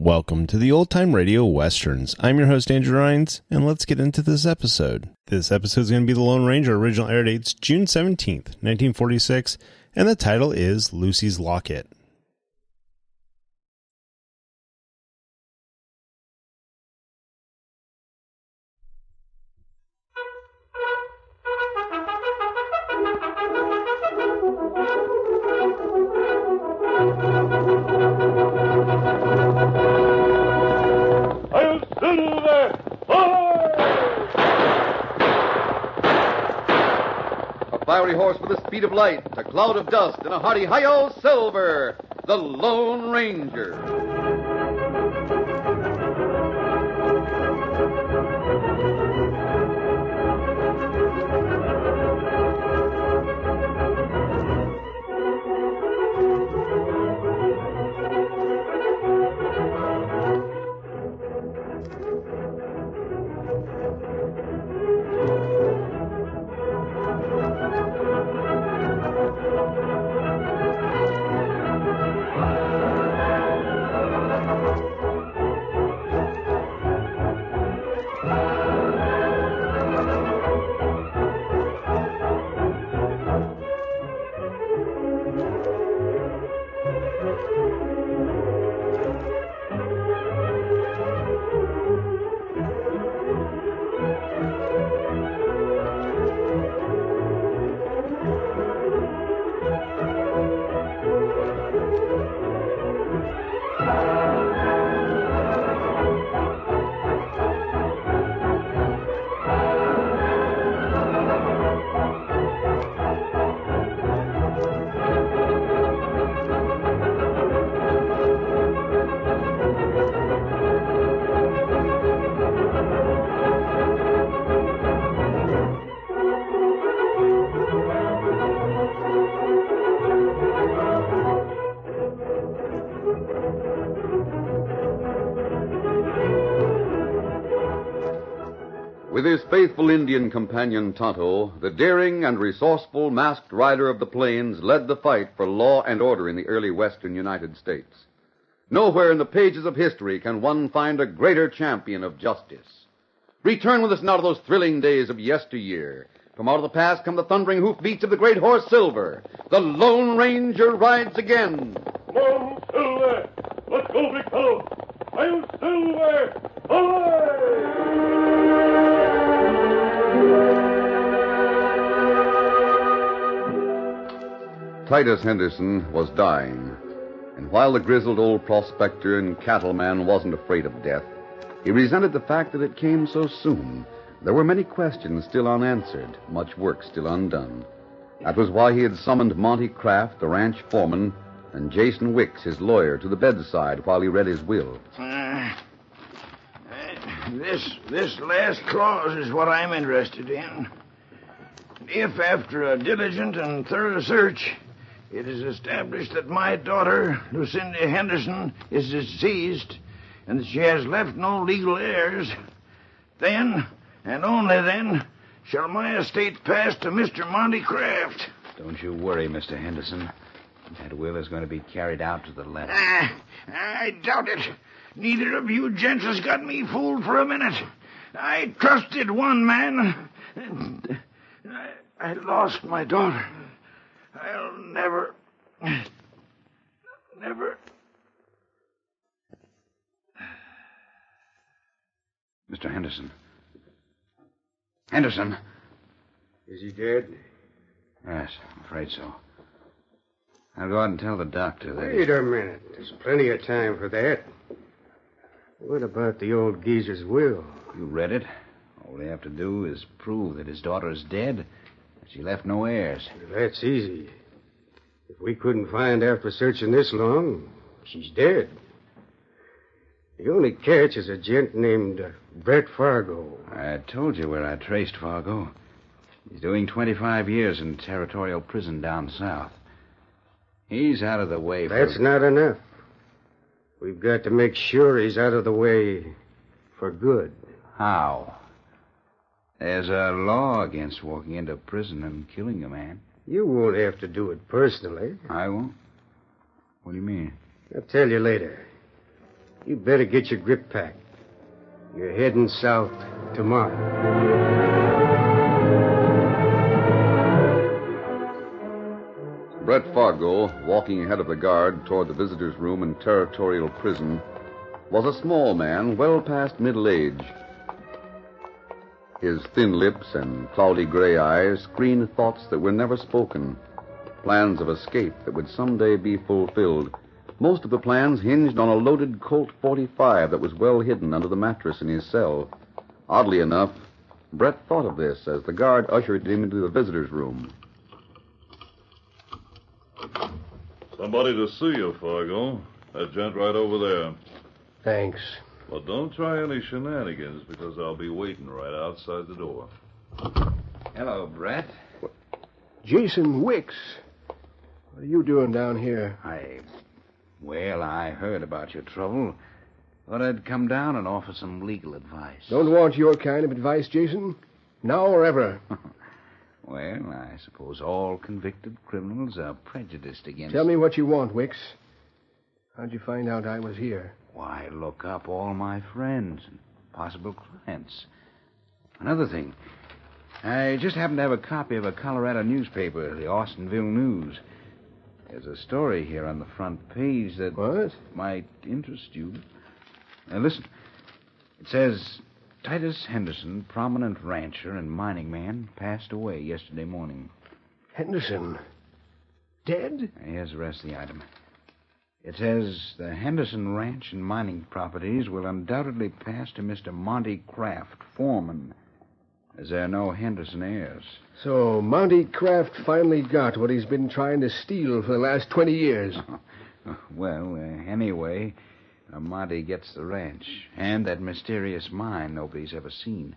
Welcome to the Old Time Radio Westerns. I'm your host, Andrew Rhines, and let's get into this episode. This episode is going to be The Lone Ranger. Original air date's June 17th, 1946, and the title is Lucy's Locket. Fiery horse with the speed of light, a cloud of dust, and a hearty hi-yo, Silver, the Lone Ranger. With his faithful Indian companion Tonto, the daring and resourceful masked rider of the plains led the fight for law and order in the early western United States. Nowhere in the pages of history can one find a greater champion of justice. Return with us now to those thrilling days of yesteryear. From out of the past come the thundering hoofbeats of the great horse Silver. The Lone Ranger rides again. Come on, Silver! Let's go, big fellow! I'm Silver! Away! Titus Henderson was dying, and while the grizzled old prospector and cattleman wasn't afraid of death, he resented the fact that it came so soon. There were many questions still unanswered, much work still undone. That was why he had summoned Monty Kraft, the ranch foreman, and Jason Wicks, his lawyer, to the bedside while he read his will. This last clause is what I'm interested in. If, after a diligent and thorough search, it is established that my daughter, Lucinda Henderson, is deceased, and that she has left no legal heirs, then, and only then, shall my estate pass to Mr. Monty Kraft. Don't you worry, Mr. Henderson. That will is going to be carried out to the letter. I doubt it. Neither of you gents has got me fooled for a minute. I trusted one man, and I lost my daughter. I'll never... Mr. Henderson. Henderson. Is he dead? Yes, I'm afraid so. I'll go out and tell the doctor that... Wait a minute. There's plenty of time for that. What about the old geezer's will? You read it. All they have to do is prove that his daughter is dead, that she left no heirs. That's easy. If we couldn't find after searching this long, she's dead. The only catch is a gent named Brett Fargo. I told you where I traced Fargo. He's doing 25 years in territorial prison down south. He's out of the way for... That's not enough. We've got to make sure he's out of the way for good. How? There's a law against walking into prison and killing a man. You won't have to do it personally. I won't? What do you mean? I'll tell you later. You better get your grip packed. You're heading south tomorrow. Brett Fargo, walking ahead of the guard toward the visitors' room in Territorial Prison, was a small man well past middle age. His thin lips and cloudy gray eyes screened thoughts that were never spoken, plans of escape that would someday be fulfilled. Most of the plans hinged on a loaded Colt .45 that was well hidden under the mattress in his cell. Oddly enough, Brett thought of this as the guard ushered him into the visitors' room. Somebody to see you, Fargo. That gent right over there. Thanks. But don't try any shenanigans, because I'll be waiting right outside the door. Hello, Brett. Jason Wicks. What are you doing down here? Well, I heard about your trouble. Thought I'd come down and offer some legal advice. Don't want your kind of advice, Jason. Now or ever. Well, I suppose all convicted criminals are prejudiced against... Tell me what you want, Wicks. How'd you find out I was here? Why, look up all my friends and possible clients. Another thing, I just happened to have a copy of a Colorado newspaper, the Austinville News. There's a story here on the front page that might interest you. Now, listen. It says, Titus Henderson, prominent rancher and mining man, passed away yesterday morning. Henderson? Dead? Here's the rest of the item. It says the Henderson ranch and mining properties will undoubtedly pass to Mr. Monty Kraft, foreman, as there are no Henderson heirs. So Monty Kraft finally got what he's been trying to steal for the last 20 years. Well, anyway, Monty gets the ranch and that mysterious mine nobody's ever seen.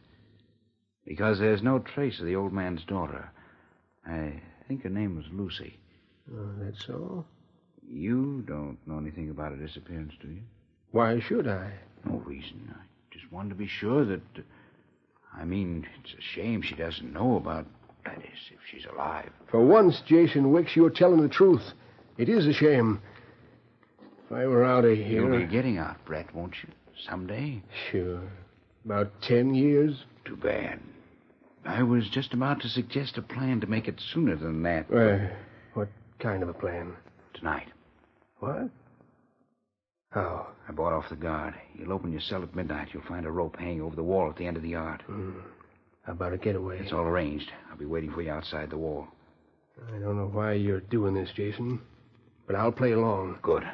Because there's no trace of the old man's daughter. I think her name was Lucy. Oh, that's so? You don't know anything about her disappearance, do you? Why should I? No reason. I just wanted to be sure that... it's a shame she doesn't know about... That is, if she's alive. For once, Jason Wicks, you're telling the truth. It is a shame. If I were out of here... You'll be getting out, Brett, won't you? Someday? Sure. About 10 years? Too bad. I was just about to suggest a plan to make it sooner than that. What kind of a plan? Tonight. What? How? I bought off the guard. You'll open your cell at midnight. You'll find a rope hanging over the wall at the end of the yard. How about a getaway? It's all arranged. I'll be waiting for you outside the wall. I don't know why you're doing this, Jason, but I'll play along. Good.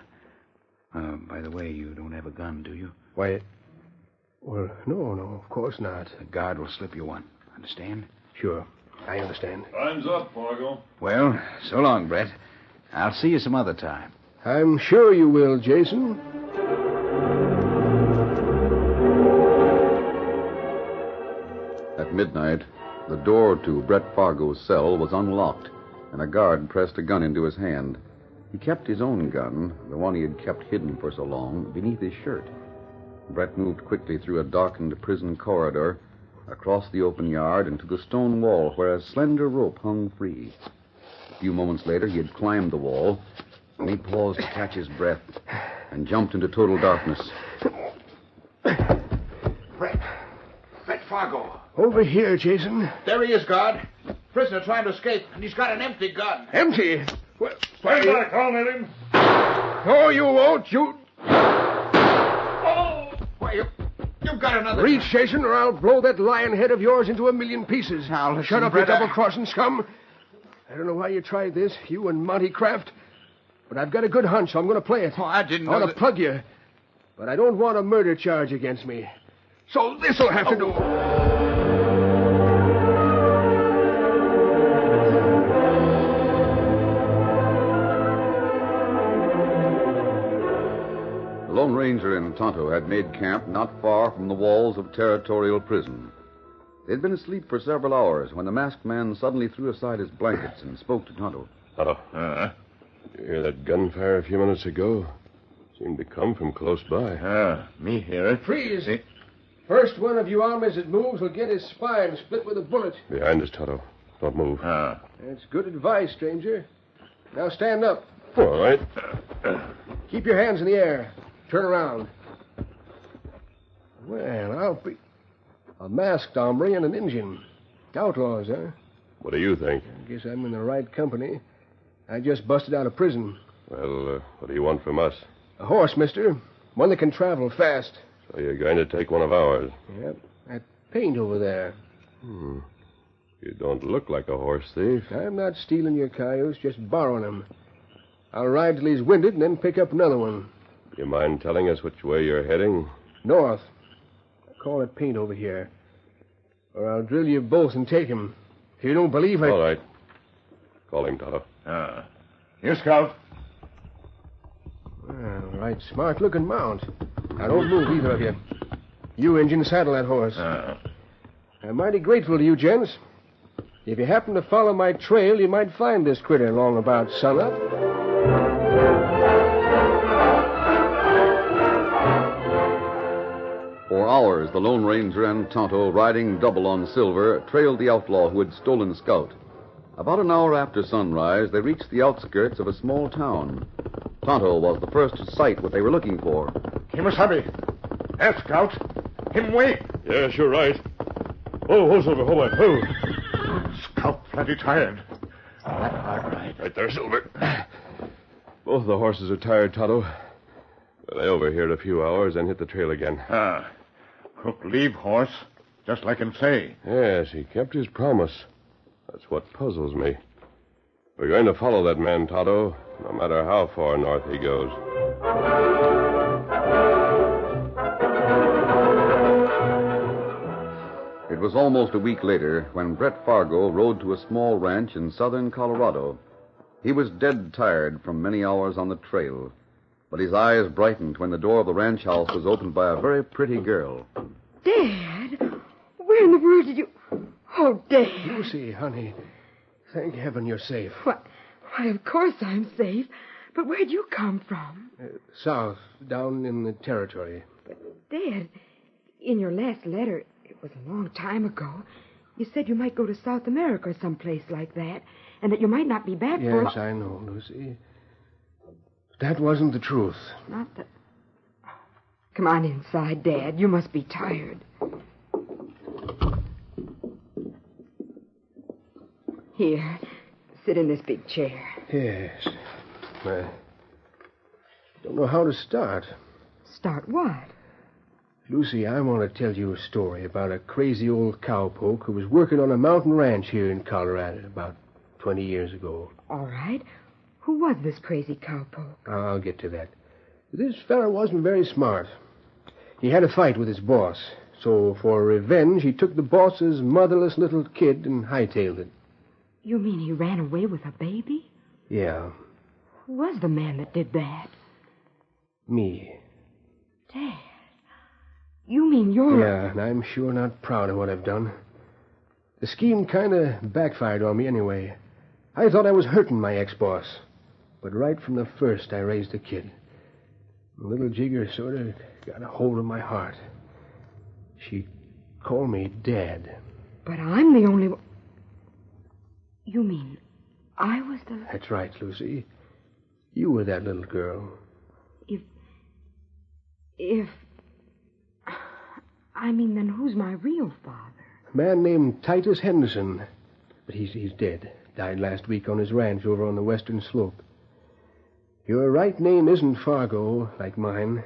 By the way, you don't have a gun, do you? Why, well, no, of course not. The guard will slip you one. Understand? Sure, I understand. Time's up, Fargo. Well, so long, Brett. I'll see you some other time. I'm sure you will, Jason. At midnight, the door to Brett Fargo's cell was unlocked, and a guard pressed a gun into his hand. He kept his own gun, the one he had kept hidden for so long, beneath his shirt. Brett moved quickly through a darkened prison corridor, across the open yard, and to the stone wall where a slender rope hung free. A few moments later, he had climbed the wall, and he paused to catch his breath and jumped into total darkness. Brett Fargo. Over here, Jason. There he is, guard. Prisoner trying to escape, and he's got an empty gun. Empty? Stand back, I'll hit him. No, you won't. You... Oh! Why, you've got another Reach, gun. Jason, or I'll blow that lion head of yours into a million pieces. Now, listen, Shut up, Brett, you double-crossing scum. I don't know why you tried this, you and Monty Kraft, but I've got a good hunch, so I'm going to play it. Oh, I didn't I know want to plug you, but I don't want a murder charge against me. So this'll have to do. The Lone Ranger and Tonto had made camp not far from the walls of Territorial Prison. They'd been asleep for several hours when the masked man suddenly threw aside his blankets and spoke to Tonto. Tonto. You hear that gunfire a few minutes ago? Seemed to come from close by. Me hear it. Freeze. First one of you armies that moves will get his spine split with a bullet. Behind us, Tonto. Don't move. That's good advice, stranger. Now stand up. All right. Keep your hands in the air. Turn around. Well, I'll be... A masked hombre and an Indian. Outlaws, huh? What do you think? I guess I'm in the right company. I just busted out of prison. Well, what do you want from us? A horse, mister. One that can travel fast. So you're going to take one of ours? Yep. That paint over there. You don't look like a horse thief. I'm not stealing your coyotes, just borrowing them. I'll ride till he's winded and then pick up another one. You mind telling us which way you're heading? North. Call that paint over here. Or I'll drill you both and take him. If you don't believe I... All right. Call him, Tonto. Here, Scout. Well, right smart-looking mount. Now, don't move, either of you. You, Injun, saddle that horse. I'm mighty grateful to you, gents. If you happen to follow my trail, you might find this critter along about sunup. For hours, the Lone Ranger and Tonto, riding double on Silver, trailed the outlaw who had stolen Scout. About an hour after sunrise, they reached the outskirts of a small town. Tonto was the first to sight what they were looking for. Kimasabi. Hey, Scout. Him wait. Yes, you're right. Oh, Silver, hold on. Oh. Scout plenty tired. That hard right. Right there, Silver. Both the horses are tired, Tonto. They overheard a few hours and hit the trail again. Crook leave horse, just like him say. Yes, he kept his promise. That's what puzzles me. We're going to follow that man, Tonto, no matter how far north he goes. It was almost a week later when Brett Fargo rode to a small ranch in southern Colorado. He was dead tired from many hours on the trail, but his eyes brightened when the door of the ranch house was opened by a very pretty girl. Dad? Where in the world did you... Oh, Dad. Lucy, honey. Thank heaven you're safe. Why, of course I'm safe. But where'd you come from? South, down in the territory. Dad, in your last letter, it was a long time ago, you said you might go to South America or someplace like that, and that you might not be back for... Yes, I know, Lucy. That wasn't the truth. Not that... Come on inside, Dad. You must be tired. Here, sit in this big chair. Yes. I don't know how to start. Start what? Lucy, I want to tell you a story about a crazy old cowpoke who was working on a mountain ranch here in Colorado about 20 years ago. All right. Who was this crazy cowpoke? I'll get to that. This fella wasn't very smart. He had a fight with his boss, so for revenge, he took the boss's motherless little kid and hightailed it. You mean he ran away with a baby? Yeah. Who was the man that did that? Me. Dad, you mean you're... Yeah, and I'm sure not proud of what I've done. The scheme kind of backfired on me anyway. I thought I was hurting my ex-boss. But right from the first, I raised the kid. The little jigger sort of got a hold of my heart. She called me Dad. But I'm the only one... You mean I was the... That's right, Lucy. You were that little girl. If... I mean, then who's my real father? A man named Titus Henderson. But he's dead. Died last week on his ranch over on the western slope. Your right name isn't Fargo, like mine.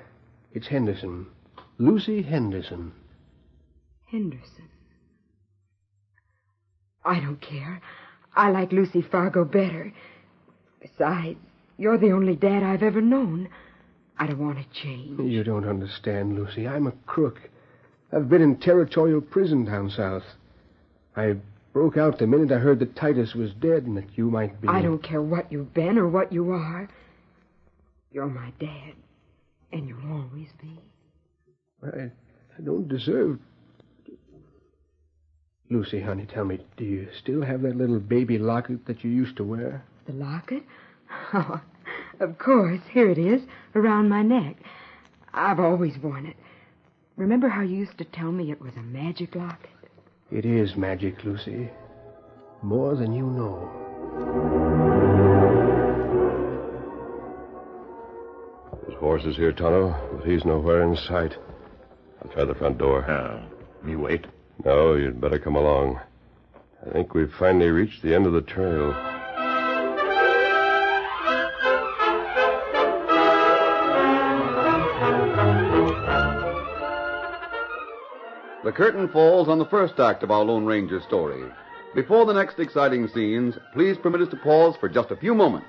It's Henderson. Lucy Henderson. Henderson. I don't care. I like Lucy Fargo better. Besides, you're the only Dad I've ever known. I don't want to change. You don't understand, Lucy. I'm a crook. I've been in territorial prison down south. I broke out the minute I heard that Titus was dead and that you might be... I don't care what you've been or what you are. You're my dad, and you'll always be. I don't deserve... Lucy, honey, tell me, do you still have that little baby locket that you used to wear? The locket? Oh, of course. Here it is, around my neck. I've always worn it. Remember how you used to tell me it was a magic locket? It is magic, Lucy. More than you know. His horse is here, Tonto, but he's nowhere in sight. I'll try the front door. Me wait. No, you'd better come along. I think we've finally reached the end of the trail. The curtain falls on the first act of our Lone Ranger story. Before the next exciting scenes, please permit us to pause for just a few moments.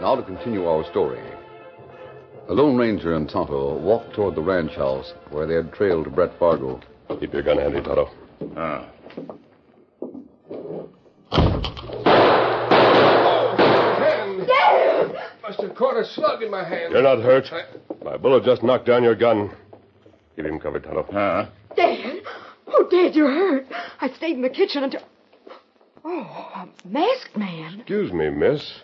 Now to continue our story. The Lone Ranger and Tonto walked toward the ranch house where they had trailed Brett Fargo. Keep your gun handy, Tonto. Hand! Must have caught a slug in my hand. You're not hurt. My bullet just knocked down your gun. Keep him covered, Tonto. Dad! Oh, Dad, you're hurt. I stayed in the kitchen until... Oh, a masked man. Excuse me, miss.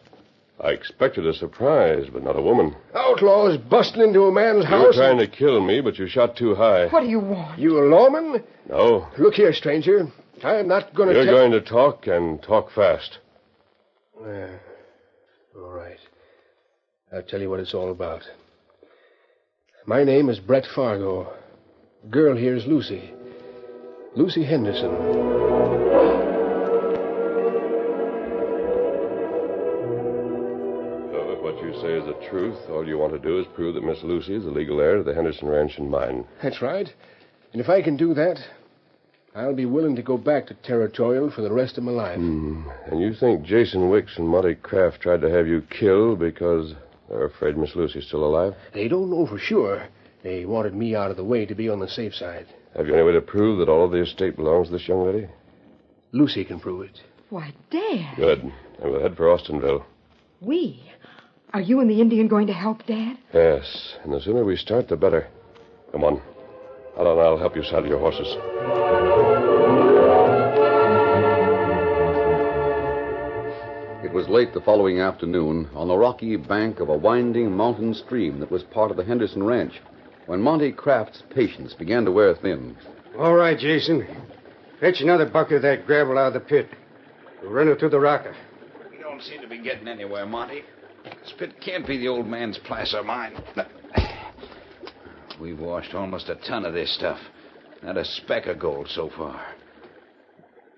I expected a surprise, but not a woman. Outlaws busting into a man's You were house. trying to kill me, but you shot too high. What do you want? You a lawman? No. Look here, stranger. I'm not going to You're going to talk, and talk fast. All right. I'll tell you what it's all about. My name is Brett Fargo. The girl here is Lucy. Lucy Henderson. So if what you say is the truth, all you want to do is prove that Miss Lucy is the legal heir to the Henderson Ranch and mine. That's right. And if I can do that, I'll be willing to go back to Territorial for the rest of my life. And you think Jason Wicks and Monty Kraft tried to have you killed because they're afraid Miss Lucy's still alive? They don't know for sure. They wanted me out of the way to be on the safe side. Have you any way to prove that all of the estate belongs to this young lady? Lucy can prove it. Why, Dad. Good. And we'll head for Austinville. We? Are you and the Indian going to help, Dad? Yes, and the sooner we start, the better. Come on. Hold on, I'll help you saddle your horses. It was late the following afternoon on the rocky bank of a winding mountain stream that was part of the Henderson Ranch when Monty Kraft's patience began to wear thin. All right, Jason. Fetch another bucket of that gravel out of the pit. We'll run it through the rocker. We don't seem to be getting anywhere, Monty. This pit can't be the old man's placer mine. We've washed almost a ton of this stuff. Not a speck of gold so far.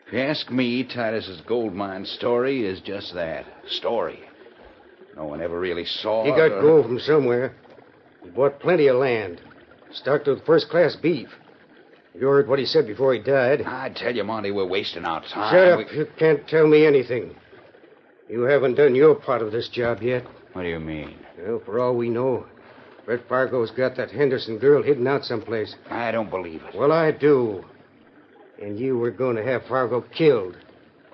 If you ask me, Titus's gold mine story is just that. Story. No one ever really saw He it. got gold from somewhere. He bought plenty of land. Stocked with first-class beef. You heard what he said before he died. I tell you, Monty, we're wasting our time. Shut up. You can't tell me anything. You haven't done your part of this job yet. What do you mean? Well, for all we know, Brett Fargo's got that Henderson girl hidden out someplace. I don't believe it. Well, I do. And you were going to have Fargo killed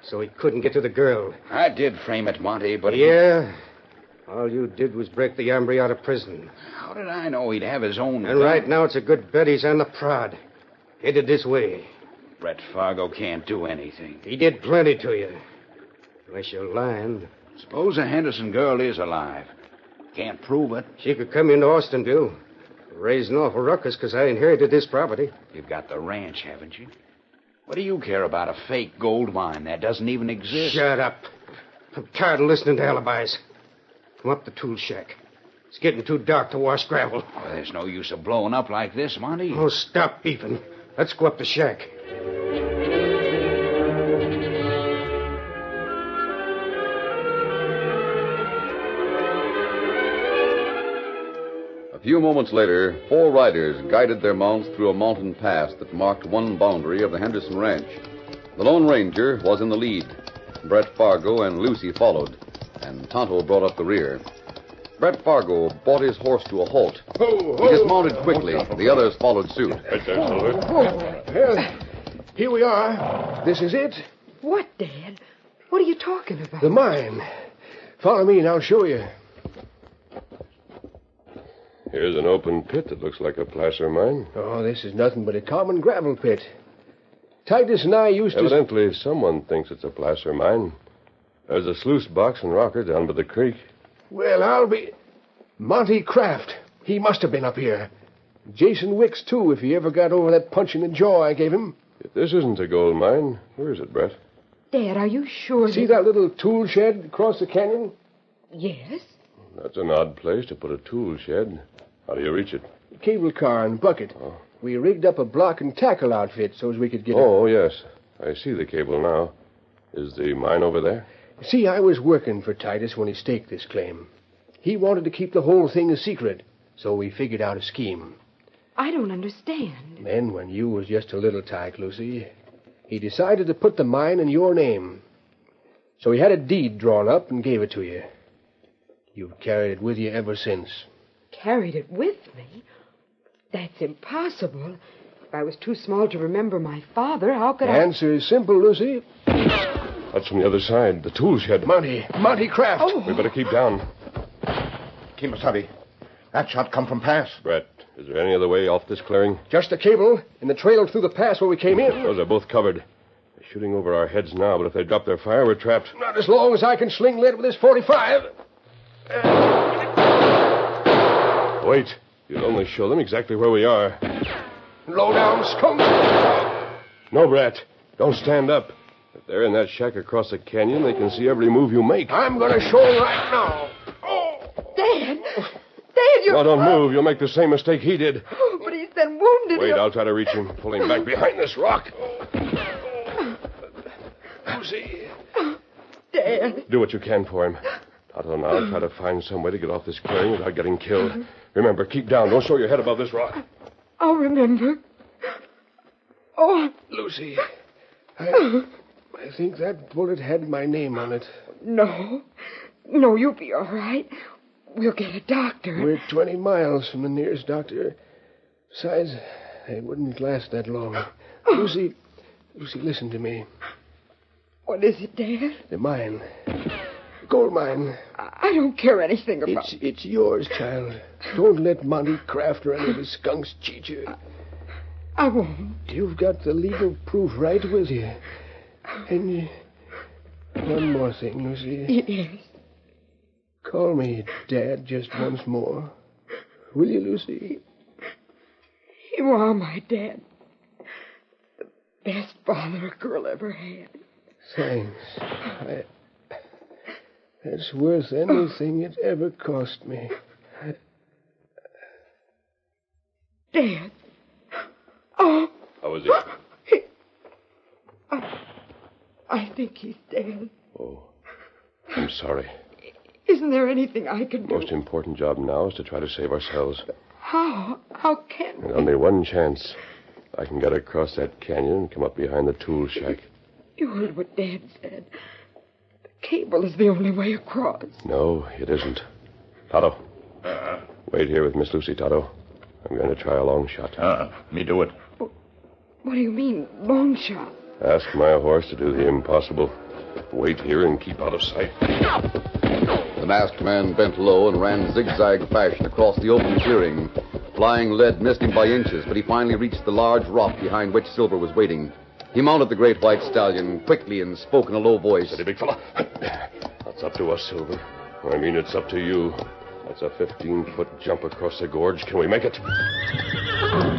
so he couldn't get to the girl. I did frame it, Monty, but... Yeah? All you did was break the hombre out of prison. How did I know he'd have his own... And right now it's a good bet he's on the prod. Headed this way. Brett Fargo can't do anything. He did plenty to you. Unless you're lying. Suppose a Henderson girl is alive. Can't prove it. She could come into Austinville. Raise an awful ruckus because I inherited this property. You've got the ranch, haven't you? What do you care about a fake gold mine that doesn't even exist? Shut up. I'm tired of listening to alibis. Come up the tool shack. It's getting too dark to wash gravel. Oh, there's no use of blowing up like this, Monty. Oh, stop beefing. Let's go up the shack. A A few moments later, 4 riders guided their mounts through a mountain pass that marked one boundary of the Henderson Ranch. The Lone Ranger was in the lead. Brett Fargo and Lucy followed, and Tonto brought up the rear. Brett Fargo brought his horse to a halt. He dismounted quickly. The others followed suit. Right there, Silver. Well, here we are. This is it. What, Dad? What are you talking about? The mine. Follow me and I'll show you. Here's an open pit that looks like a placer mine. Oh, this is nothing but a common gravel pit. Titus and I used to... Evidently, someone thinks it's a placer mine. There's a sluice box and rocker down by the creek. Well, I'll be... Monty Kraft. He must have been up here. Jason Wicks, too, if he ever got over that punch in the jaw I gave him. If this isn't a gold mine, where is it, Brett? Dad, are you sure See that little tool shed across the canyon? Yes. That's an odd place to put a tool shed. How do you reach it? Cable car and bucket. Oh. We rigged up a block and tackle outfit so as we could get... Oh, yes. I see the cable now. Is the mine over there? See, I was working for Titus when he staked this claim. He wanted to keep the whole thing a secret, so we figured out a scheme. I don't understand. Then, when you was just a little tyke, Lucy, he decided to put the mine in your name. So he had a deed drawn up and gave it to you. You've carried it with you ever since. Carried it with me? That's impossible. If I was too small to remember my father, how could The answer is simple, Lucy. That's from the other side, the tool shed. Monty Kraft. Oh. We better keep down. Kimasabi, that shot come from pass. Brett, is there any other way off this clearing? Just the cable and the trail through the pass where we came in. Those are both covered. They're shooting over our heads now, but if they drop their fire, we're trapped. Not as long as I can sling lead with this 45. Wait. You'll only show them exactly where we are. Low down skunk. No, Brett. Don't stand up. If they're in that shack across the canyon, they can see every move you make. I'm going to show them right now. Dad, you're... No, don't move. You'll make the same mistake he did. Oh, but he's been wounded. Wait, I'll try to reach him. Pull him back behind this rock. Lucy. Dad. Do what you can for him. Tonto and I'll try to find some way to get off this clearing without getting killed. Remember, keep down. Don't show your head above this rock. I'll remember. Oh. Lucy, I think that bullet had my name on it. No, you'll be all right. We'll get a doctor. We're 20 miles from the nearest doctor. Besides, they wouldn't last that long. Lucy, listen to me. What is it, Dad? The mine. Gold mine. I don't care anything about... It's yours, child. Don't let Monty Kraft or any of his skunks cheat you. I won't. You've got the legal proof right with you. And one more thing, Lucy. Yes. Call me Dad just once more. Will you, Lucy? You are my dad. The best father a girl ever had. Thanks. That's worth anything it ever cost me. Dad. Oh. How is he? I think he's dead. Oh, I'm sorry. Isn't there anything I can do? Most important job now is to try to save ourselves. How? How can we? And only one chance. I can get across that canyon and come up behind the tool shack. You heard what Dad said. The cable is the only way across. No, it isn't. Tonto. Wait here with Miss Lucy, Tonto. I'm going to try a long shot. Me do it. What do you mean, long shot? Ask my horse to do the impossible. Wait here and keep out of sight. The masked man bent low and ran zigzag fashion across the open clearing. Flying lead missed him by inches, but he finally reached the large rock behind which Silver was waiting. He mounted the great white stallion quickly and spoke in a low voice. Steady, big fella. That's up to us, Silver. I mean, it's up to you. That's a 15-foot jump across the gorge. Can we make it?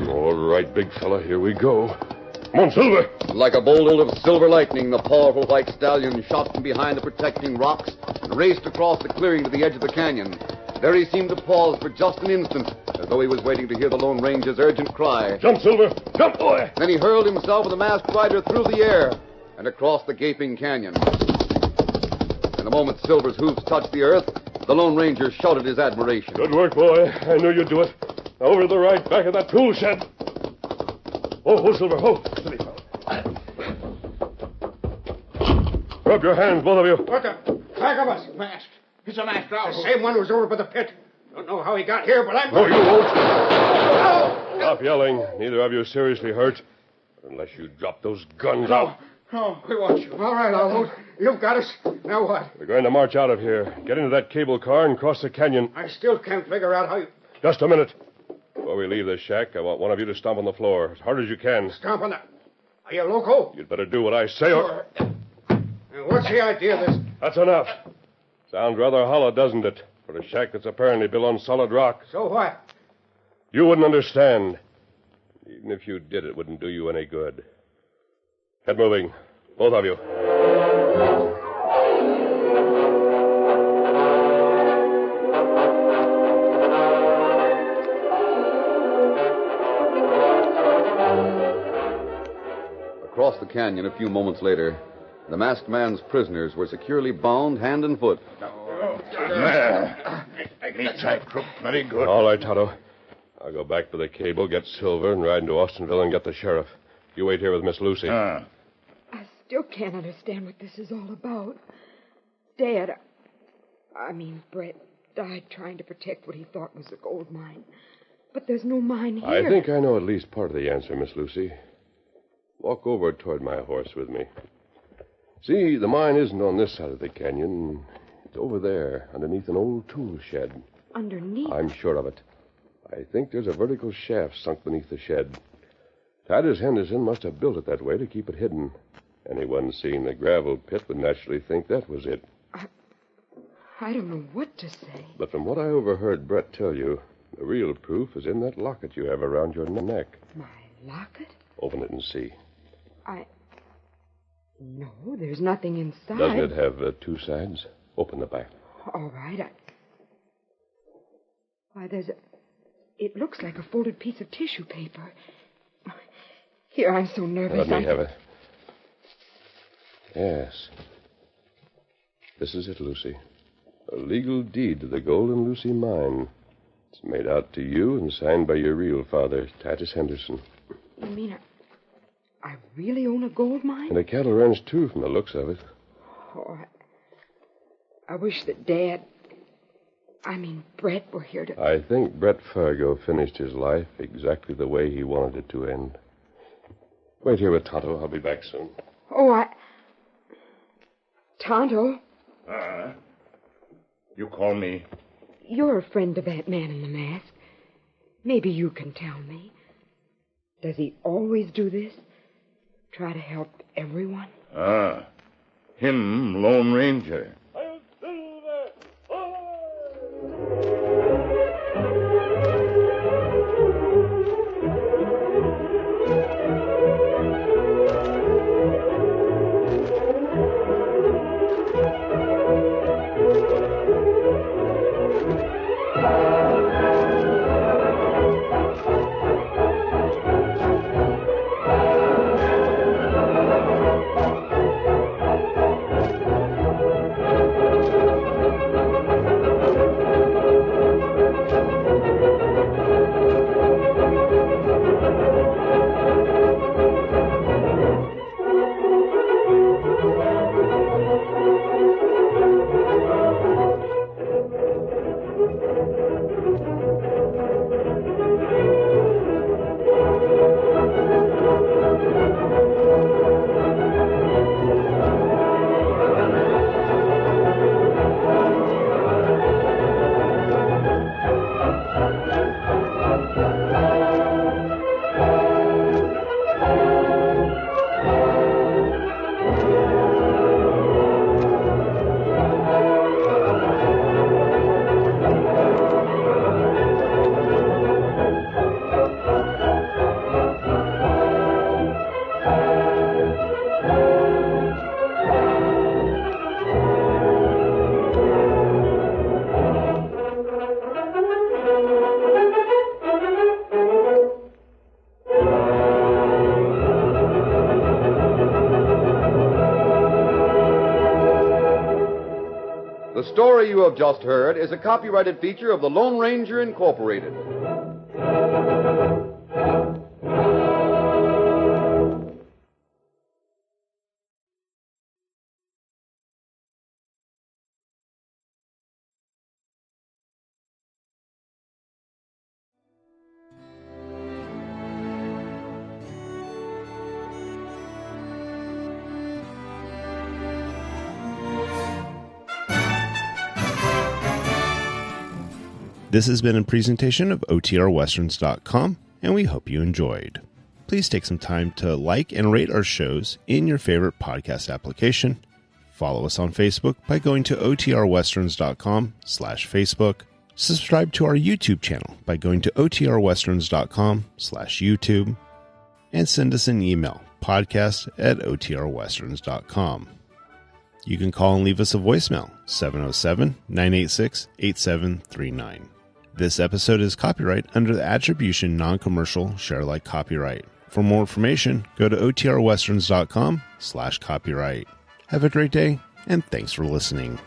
All right, big fella, here we go. Come on, Silver. Like a bolt of silver lightning, the powerful white stallion shot from behind the protecting rocks and raced across the clearing to the edge of the canyon. There he seemed to pause for just an instant, as though he was waiting to hear the Lone Ranger's urgent cry. Jump, Silver. Jump, boy. Then he hurled himself with the masked rider through the air and across the gaping canyon. In a moment, Silver's hoofs touched the earth, The Lone Ranger shouted his admiration. Good work, boy. I knew you'd do it. Now, over to the right, back of that tool shed. Oh, Silver, ho. Steady, fella. Rub your hands, both of you. What the? Back of us. Masked. It's a masked outlaw. The same one who's over by the pit. Don't know how he got here, but I'm... No, you won't. Stop yelling. Neither of you seriously hurt. Unless you drop those guns out. No, we want you. All right, Almo. You've got us. Now what? We're going to march out of here. Get into that cable car and cross the canyon. I still can't figure out how you... Just a minute. Before we leave this shack, I want one of you to stomp on the floor as hard as you can. Stomp on the... Are you loco? You'd better do what I say or... And what's the idea of this? That's enough. Sounds rather hollow, doesn't it? For a shack that's apparently built on solid rock. So what? You wouldn't understand. Even if you did, it wouldn't do you any good. Get moving. Both of you. Across the canyon a few moments later, the masked man's prisoners were securely bound hand and foot. Me tight, Crook. Very good. All right, Tonto. I'll go back to the cable, get Silver, and ride into Austinville and get the sheriff. You wait here with Miss Lucy. I still can't understand what this is all about. Dad, Brett, died trying to protect what he thought was a gold mine. But there's no mine here. I think I know at least part of the answer, Miss Lucy. Walk over toward my horse with me. See, the mine isn't on this side of the canyon. It's over there, underneath an old tool shed. Underneath? I'm sure of it. I think there's a vertical shaft sunk beneath the shed. Titus Henderson must have built it that way to keep it hidden. Anyone seeing the gravel pit would naturally think that was it. I don't know what to say. But from what I overheard Brett tell you, the real proof is in that locket you have around your neck. My locket? Open it and see. No, there's nothing inside. Doesn't it have two sides? Open the back. All right. Why, it looks like a folded piece of tissue paper. Here, I'm so nervous. Let me have it. Yes. This is it, Lucy. A legal deed to the Golden Lucy mine. It's made out to you and signed by your real father, Titus Henderson. You mean I really own a gold mine? And a cattle ranch, too, from the looks of it. Oh, I wish that Brett were here to... I think Brett Fargo finished his life exactly the way he wanted it to end. Wait here with Tonto. I'll be back soon. Oh, Tonto? You call me? You're a friend of that man in the mask. Maybe you can tell me. Does he always do this? Try to help everyone? Him, Lone Ranger. The story you have just heard is a copyrighted feature of the Lone Ranger Incorporated. This has been a presentation of OTRWesterns.com, and we hope you enjoyed. Please take some time to like and rate our shows in your favorite podcast application. Follow us on Facebook by going to OTRWesterns.com/Facebook. Subscribe to our YouTube channel by going to OTRWesterns.com/YouTube. And send us an email, podcast@OTRWesterns.com. You can call and leave us a voicemail, 707-986-8739. This episode is copyright under the Attribution Non-Commercial Share-alike copyright. For more information, go to OTRWesterns.com/copyright. Have a great day, and thanks for listening.